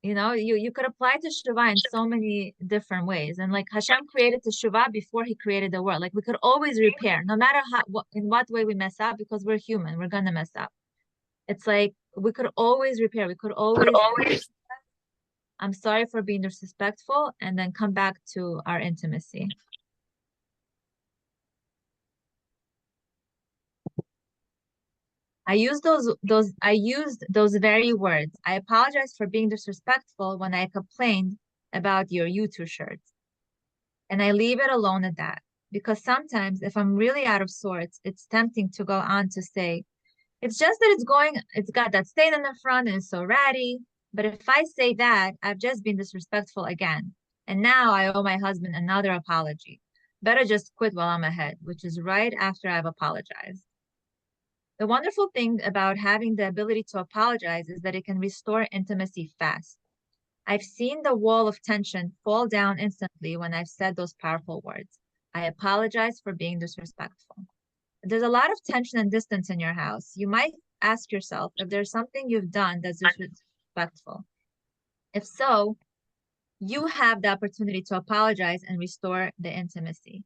you could apply teshuvah in so many different ways. And like Hashem created teshuvah before he created the world. Like we could always repair, no matter in what way we mess up, because we're human, we're gonna mess up. It's like we could always repair. We could always I'm sorry for being disrespectful, and then come back to our intimacy. I used those very words. I apologize for being disrespectful when I complained about your U2 shirts. And I leave it alone at that. Because sometimes if I'm really out of sorts, it's tempting to go on to say, it's just that it's got that stain in the front and it's so ratty. But if I say that, I've just been disrespectful again. And now I owe my husband another apology. Better just quit while I'm ahead, which is right after I've apologized. The wonderful thing about having the ability to apologize is that it can restore intimacy fast. I've seen the wall of tension fall down instantly when I've said those powerful words. I apologize for being disrespectful. There's a lot of tension and distance in your house. You might ask yourself if there's something you've done that's disrespectful. If so, you have the opportunity to apologize and restore the intimacy.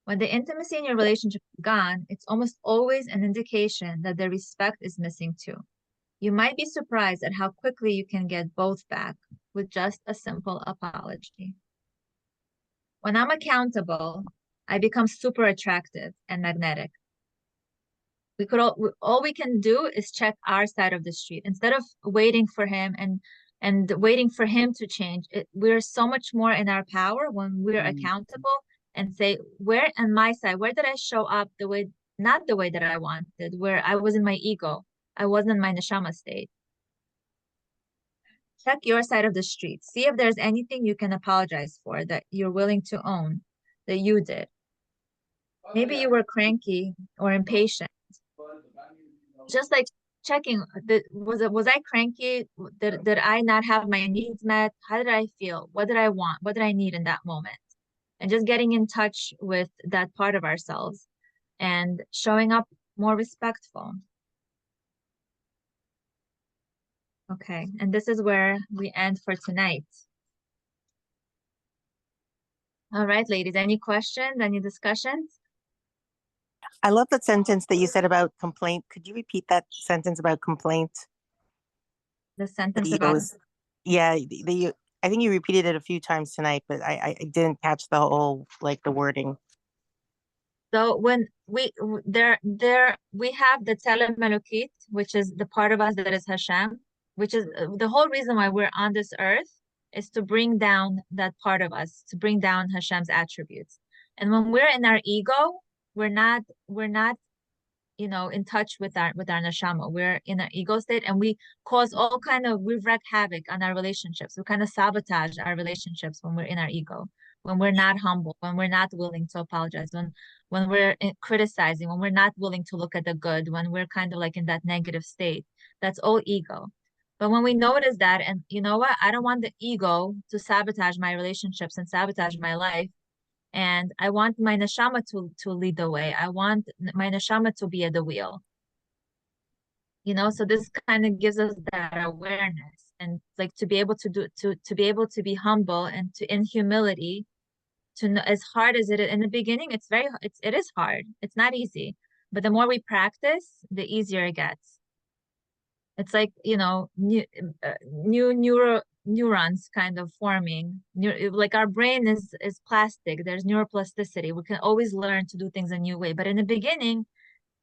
When the intimacy in your relationship is gone, it's almost always an indication that the respect is missing too. You might be surprised at how quickly you can get both back with just a simple apology. When I'm accountable, I become super attractive and magnetic. All we can do is check our side of the street instead of waiting for him and waiting for him to change. We're so much more in our power when we're accountable and say, where on my side, where did I show up not the way that I wanted, where I was in my ego, I wasn't in my neshama state. Check your side of the street. See if there's anything you can apologize for that you're willing to own that you did. Maybe you were cranky or impatient. Just like checking, was I cranky? Did I not have my needs met? How did I feel? What did I want? What did I need in that moment? And just getting in touch with that part of ourselves and showing up more respectful. Okay, and this is where we end for tonight. All right, ladies, any questions, any discussions? I love that sentence that you said about complaint. Could you repeat that sentence about complaint? The That sentence you about, always, yeah, I think you repeated it a few times tonight, but I didn't catch the whole, like, the wording. so when we have the Tselem Elokit, which is the part of us that is Hashem, which is the whole reason why we're on this earth, is to bring down that part of us, to bring down Hashem's attributes. And when we're in our ego, we're not in touch with our neshama. We're in our ego state, and we cause we wreak havoc on our relationships. We kind of sabotage our relationships when we're in our ego, when we're not humble, when we're not willing to apologize, when we're criticizing, when we're not willing to look at the good, when we're kind of like in that negative state. That's all ego. But when we notice that, and you know what, I don't want the ego to sabotage my relationships and sabotage my life, and I want my neshama to lead the way. I want my neshama to be at the wheel. So this kind of gives us that awareness, and like to be able to be humble and to in humility, to know, as hard as it is in the beginning, it is hard. It's not easy, but the more we practice, the easier it gets. It's like, new neurons kind of forming. Like our brain is plastic. There's neuroplasticity. We can always learn to do things a new way. But in the beginning,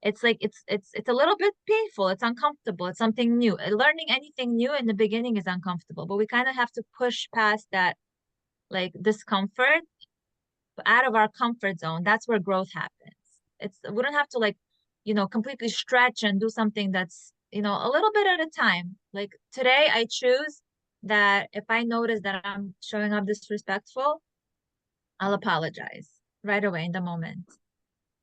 it's like it's a little bit painful. It's uncomfortable. It's something new. Learning anything new in the beginning is uncomfortable, but we kind of have to push past that, like, discomfort, out of our comfort zone. That's where growth happens. We don't have to completely stretch and do something that's a little bit at a time. Like today, I choose that if I notice that I'm showing up disrespectful, I'll apologize right away in the moment,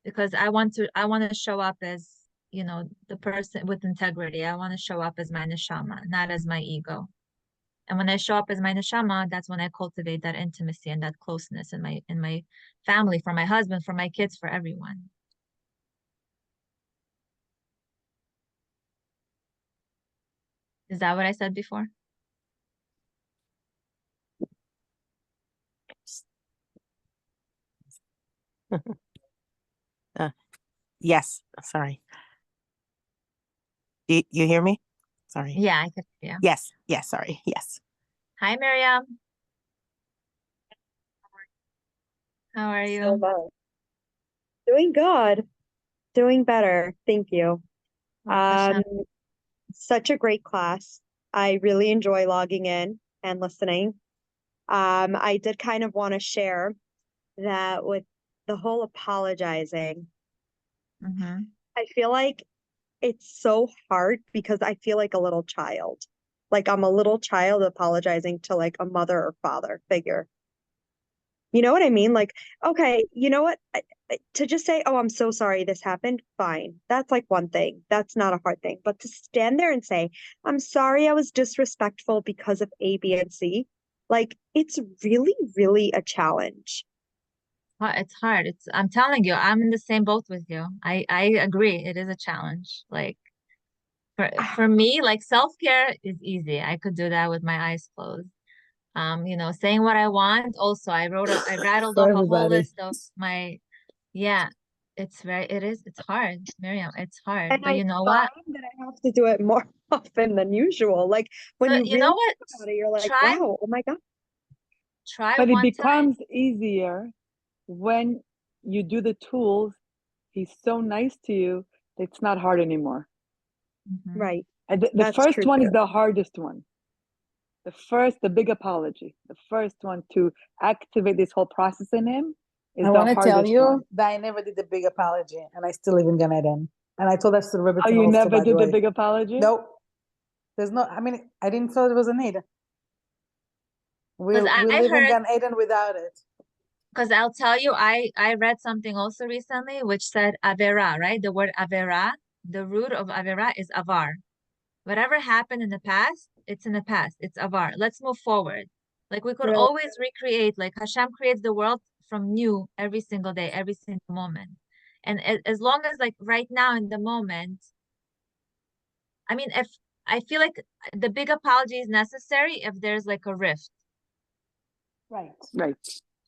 because I want to show up as the person with integrity. I want to show up as my neshama, not as my ego. And when I show up as my neshama, that's when I cultivate that intimacy and that closeness in my family, for my husband, for my kids, for everyone. Is that what I said before? Yes, sorry. You hear me? Sorry. Yeah, I could. Yeah. Yes, sorry. Yes. Hi, Miriam. How are you? Hello. Doing good. Doing better. Thank you. Hashem. Such a great class. I really enjoy logging in and listening. I did kind of want to share that with the whole apologizing. Mm-hmm. I feel like it's so hard because I feel like a little child. Like I'm a little child apologizing to like a mother or father figure. You know what I mean? Like, okay, you know what? To just say, oh, I'm so sorry this happened, fine. That's like one thing. That's not a hard thing. But to stand there and say, I'm sorry I was disrespectful because of A, B, and C, like, it's really, really a challenge. It's hard. I'm telling you, I'm in the same boat with you. I agree. It is a challenge. Like for me, like self-care is easy. I could do that with my eyes closed. Saying what I want. Also, I rattled For off a whole everybody. list of yeah, it's hard, Miriam. It's hard. And But I you know find what? that I have to do it more often than usual. Like, when So you you know really what? think about it, you're like, Try wow, oh my God. But it one time. becomes easier when you do the tools. He's so nice to you, it's not hard anymore. Mhm. Right. And the That's first true one is too. the hardest one. The big apology, the first one to activate this whole process in him is I the want to tell hardest you one. that I never did the big apology, and I still live in Gan Eden. And I told that to the Rebbe Oh, you also, never by the did the way. big apology? Nope. There's no, I mean, I didn't feel there was a need. We 'Cause we I live in heard, Gan Eden without it. because I'll tell you, I read something also recently which said avera, right? The word avera, the root of avera is avar. Whatever happened in the past, it's in the past. It's avar. Let's move forward. Like we could Really? always recreate, like Hashem creates the world from new every single day, every single moment. And as long as like right now in the moment, I mean, if I feel like the big apology is necessary if there's like a rift. Right. Right,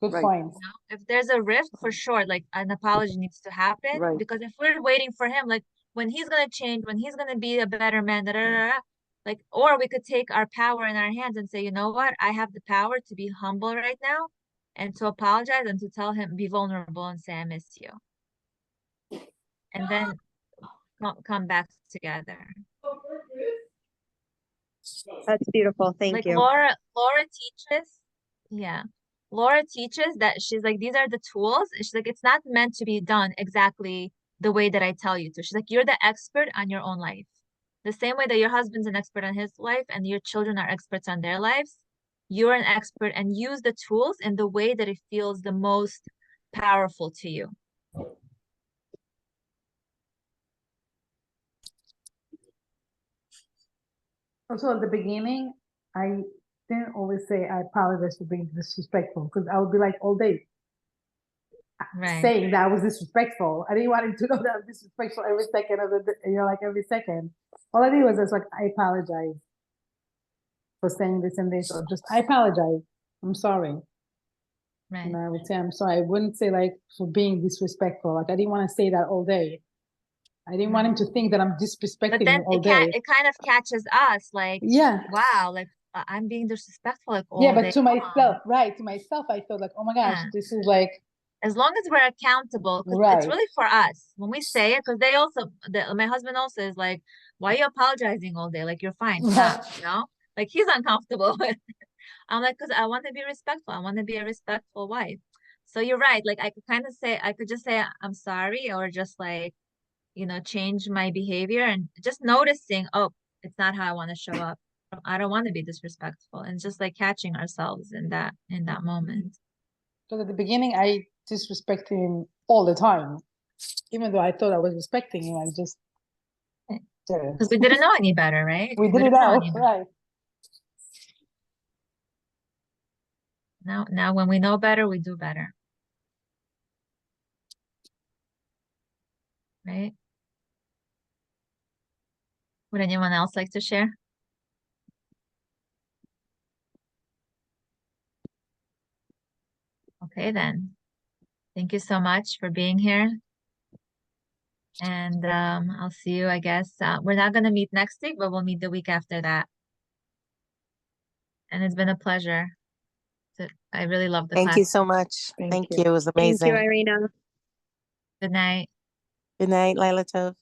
Good Right. point. You know? If there's a rift, for sure, like an apology needs to happen. Right. Because if we're waiting for him, like when he's gonna change, when he's gonna be a better man, da, da, da, da, like, or we could take our power in our hands and say, you know what, I have the power to be humble right now and to apologize and to tell him, be vulnerable and say, I miss you. And then come back together. That's beautiful. Thank Like you. Laura teaches, yeah. Laura teaches that she's like, these are the tools. And she's like, it's not meant to be done exactly the way that I tell you to. She's like, you're the expert on your own life. The same way that your husband's an expert on his life and your children are experts on their lives, you're an expert and use the tools in the way that it feels the most powerful to you. Also, at the beginning, I didn't always say I apologize for being disrespectful because I would be like all day Right. saying that I was disrespectful. I didn't want him to know that I was disrespectful every second of the day, like every second. All I did was just like, I apologize for saying this and this, or just, I apologize. I'm sorry. Right. And I would say, I'm sorry. I wouldn't say like for being disrespectful. Like I didn't want to say that all day. I didn't want him to think that I'm But disrespecting then him all day. it kind of catches us like, Yeah. wow, like I'm being disrespectful like Yeah, all but day to long. myself, right? To myself, I felt like, oh my gosh, Yeah. this is like, As long as we're accountable, because Right. it's really for us when we say it. Because they also, my husband also is like, "Why are you apologizing all day? Like you're fine, stop." You know, like he's uncomfortable with it. I'm like, because I want to be respectful. I want to be a respectful wife. So you're right. Like I could kind of say, I could just say I'm sorry, or just like, you know, change my behavior and just noticing, oh, it's not how I want to show up. I don't want to be disrespectful, and just like catching ourselves in that moment. because at the beginning, I disrespected him all the time. Even though I thought I was respecting him, I just did it. Because we didn't know any better, right? We did it didn't know out, any better. right? Now when we know better, we do better. Right? Would anyone else like to share? Okay, then. Thank you so much for being here. And I'll see you, I guess. We're not going to meet next week, but we'll meet the week after that. And it's been a pleasure. I really love the Thank you class. so much. Thank Thank you. you. It was Thank you, amazing. Irina. Good night. Good night, Laila Tov.